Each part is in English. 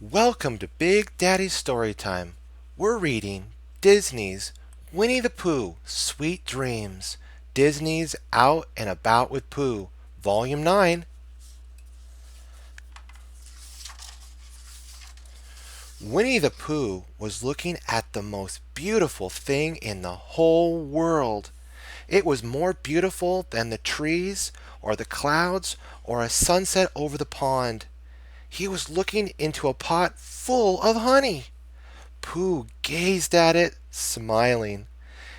Welcome to Big Daddy's Storytime. We're reading Disney's Winnie the Pooh, Sweet Dreams, Disney's Out and About with Pooh, Volume 9. Winnie the Pooh was looking at the most beautiful thing in the whole world. It was more beautiful than the trees, or the clouds, or a sunset over the pond. He was looking into a pot full of honey. Pooh gazed at it, smiling.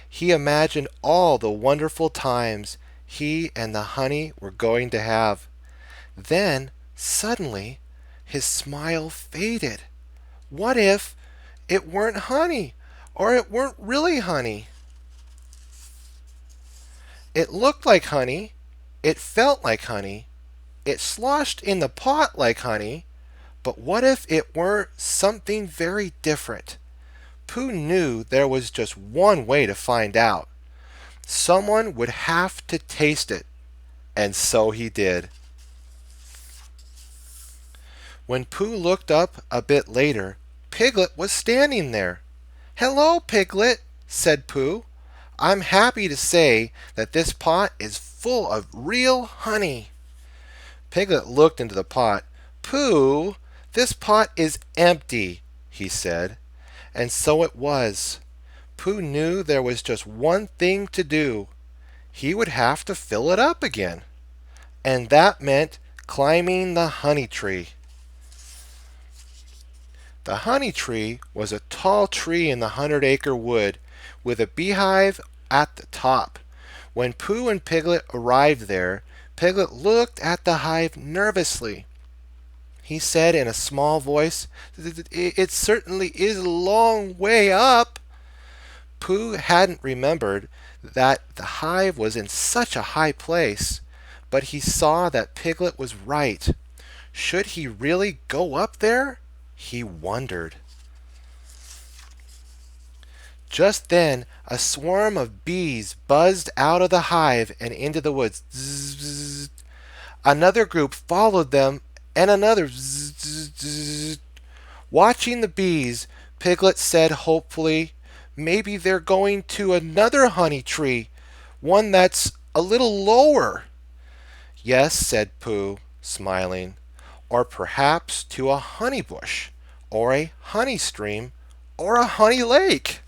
He imagined all the wonderful times he and the honey were going to have. Then, suddenly, his smile faded. What if it weren't honey, or it weren't really honey? It looked like honey, it felt like honey, it sloshed in the pot like honey, but what if it were something very different? Pooh knew there was just one way to find out. Someone would have to taste it, and so he did. When Pooh looked up a bit later, Piglet was standing there. "Hello, Piglet," said Pooh. "I'm happy to say that this pot is full of real honey." Piglet looked into the pot. "Pooh, this pot is empty," he said. And so it was. Pooh knew there was just one thing to do. He would have to fill it up again. And that meant climbing the honey tree. The honey tree was a tall tree in the 100-acre wood with a beehive at the top. When Pooh and Piglet arrived there, Piglet looked at the hive nervously. He said in a small voice, "It certainly is a long way up." Pooh hadn't remembered that the hive was in such a high place, but he saw that Piglet was right. Should he really go up there? He wondered. Just then, a swarm of bees buzzed out of the hive and into the woods. Zzz. Another group followed them, and another. Zzz. Watching the bees, Piglet said hopefully, "Maybe they're going to another honey tree, one that's a little lower." "Yes," said Pooh, smiling, "or perhaps to a honey bush, or a honey stream, or a honey lake."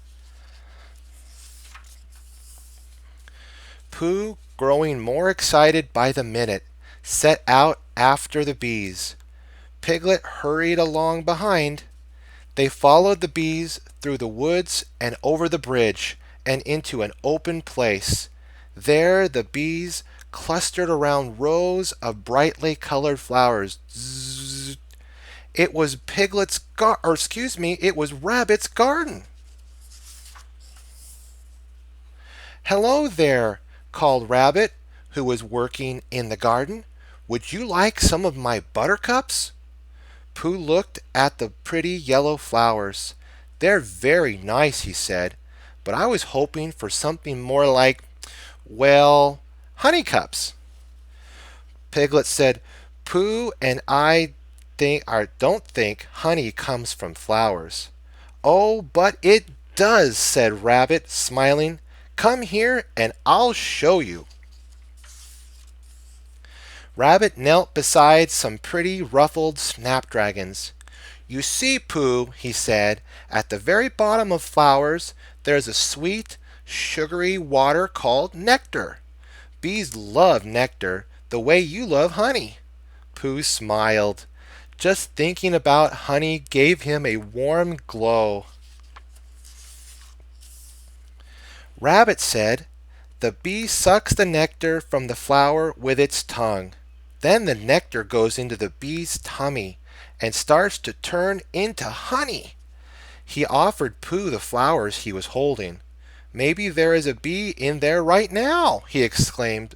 Pooh, growing more excited by the minute, set out after the bees. Piglet hurried along behind. They followed the bees through the woods and over the bridge and into an open place. There the bees clustered around rows of brightly colored flowers. Zzz. It was it was Rabbit's garden. "Hello there," called Rabbit, who was working in the garden. "Would you like some of my buttercups?" Pooh looked at the pretty yellow flowers. "They're very nice," he said, "but I was hoping for something more like, well, honeycups." Piglet said, "Pooh and I don't think honey comes from flowers." "Oh, but it does," said Rabbit, smiling. "Come here and I'll show you." Rabbit knelt beside some pretty ruffled snapdragons. "You see, Pooh," he said, "at the very bottom of flowers there's a sweet, sugary water called nectar. Bees love nectar the way you love honey." Pooh smiled. Just thinking about honey gave him a warm glow. Rabbit said, "The bee sucks the nectar from the flower with its tongue. Then the nectar goes into the bee's tummy and starts to turn into honey." He offered Pooh the flowers he was holding. "Maybe there is a bee in there right now," he exclaimed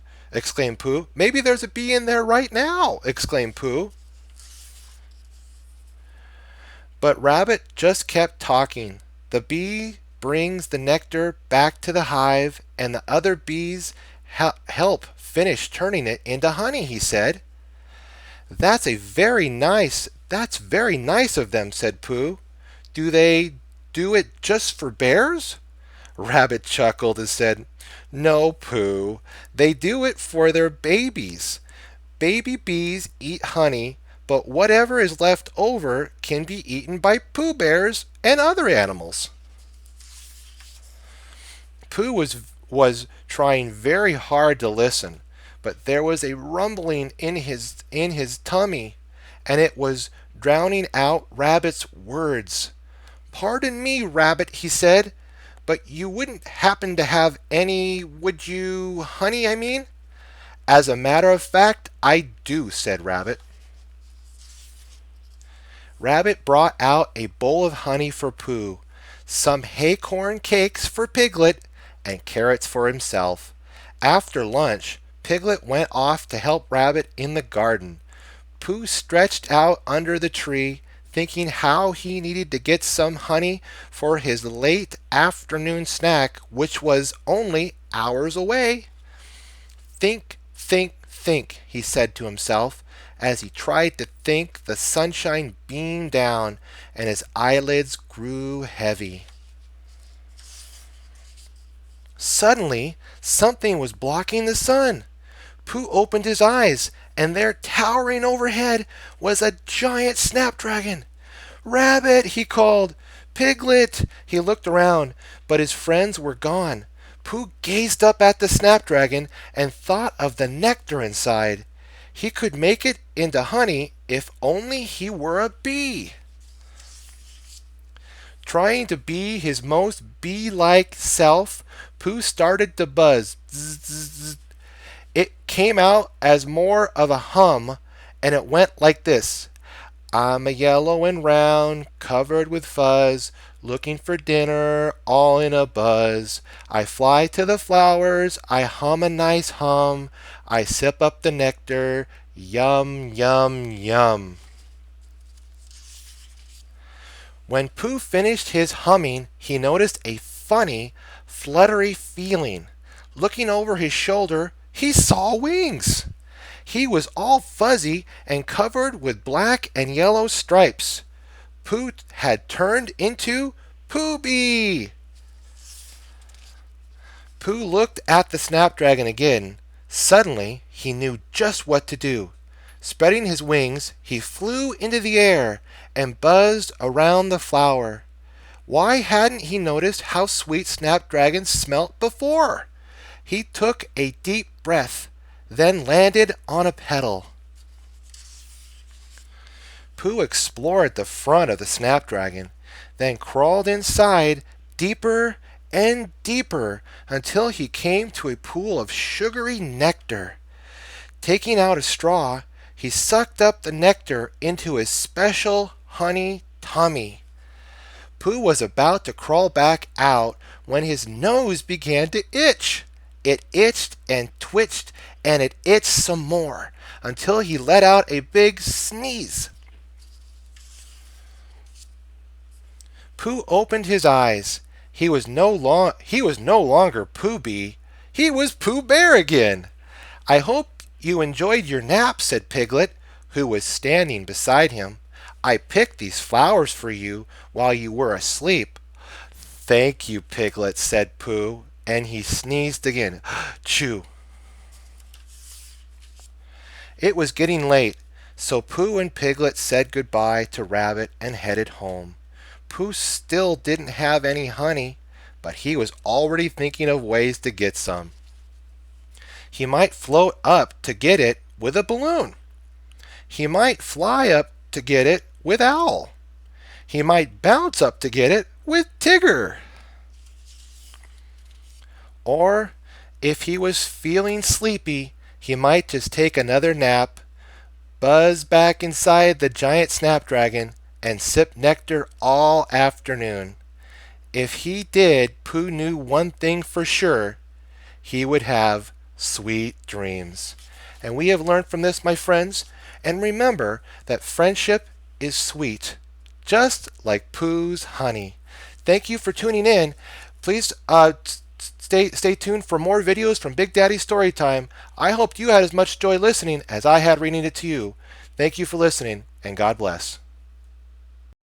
Pooh. "Maybe there's a bee in there right now," exclaimed Pooh. But Rabbit just kept talking. "The bee brings the nectar back to the hive, and the other bees help finish turning it into honey," he said. "That's a very nice "That's very nice of them," said Pooh. "Do they do it just for bears?" Rabbit chuckled and said, "No, Pooh. They do it for their babies. Baby bees eat honey, but whatever is left over can be eaten by Pooh Bears and other animals." Pooh was trying very hard to listen, but there was a rumbling in his tummy, and it was drowning out Rabbit's words. "Pardon me, Rabbit," he said, "but you wouldn't happen to have any, would you, honey, I mean?" "As a matter of fact, I do," said Rabbit. Rabbit brought out a bowl of honey for Pooh, some haycorn cakes for Piglet, and carrots for himself. After lunch, Piglet went off to help Rabbit in the garden. Pooh stretched out under the tree, thinking how he needed to get some honey for his late afternoon snack, which was only hours away. "Think, think, think," he said to himself. As he tried to think, the sunshine beamed down, and his eyelids grew heavy. Suddenly, something was blocking the sun. Pooh opened his eyes, and there, towering overhead, was a giant snapdragon. "Rabbit!" he called. "Piglet!" He looked around, but his friends were gone. Pooh gazed up at the snapdragon and thought of the nectar inside. He could make it into honey if only he were a bee. Trying to be his most bee-like self, Pooh started to buzz. Zzz, zzz, zzz. It came out as more of a hum, and it went like this. "I'm a yellow and round, covered with fuzz, looking for dinner, all in a buzz. I fly to the flowers, I hum a nice hum, I sip up the nectar, yum, yum, yum." When Pooh finished his humming, he noticed a funny, fluttery feeling. Looking over his shoulder, he saw wings. He was all fuzzy and covered with black and yellow stripes. Pooh had turned into Pooh Bee. Pooh looked at the snapdragon again. Suddenly, he knew just what to do. Spreading his wings, he flew into the air and buzzed around the flower. Why hadn't he noticed how sweet snapdragons smelt before? He took a deep breath, then landed on a petal. Pooh explored the front of the snapdragon, then crawled inside deeper and deeper until he came to a pool of sugary nectar. Taking out a straw, he sucked up the nectar into his special honey tummy. Pooh was about to crawl back out when his nose began to itch. It itched and twitched, and it itched some more until he let out a big sneeze. Pooh opened his eyes. He was no longer Pooh Bee. He was Pooh Bear again. "I hope you enjoyed your nap," said Piglet, who was standing beside him. "I picked these flowers for you while you were asleep." "Thank you, Piglet," said Pooh, and he sneezed again. Chew. It was getting late, so Pooh and Piglet said goodbye to Rabbit and headed home. Pooh still didn't have any honey, but he was already thinking of ways to get some. He might float up to get it with a balloon. He might fly up to get it with Owl. He might bounce up to get it with Tigger. Or, if he was feeling sleepy, he might just take another nap, buzz back inside the giant snapdragon, and sip nectar all afternoon. If he did, Pooh knew one thing for sure. He would have sweet dreams. And we have learned from this, my friends. And remember that friendship is sweet, just like Pooh's honey. Thank you for tuning in. Please stay tuned for more videos from Big Daddy Storytime. I hope you had as much joy listening as I had reading it to you. Thank you for listening, and God bless.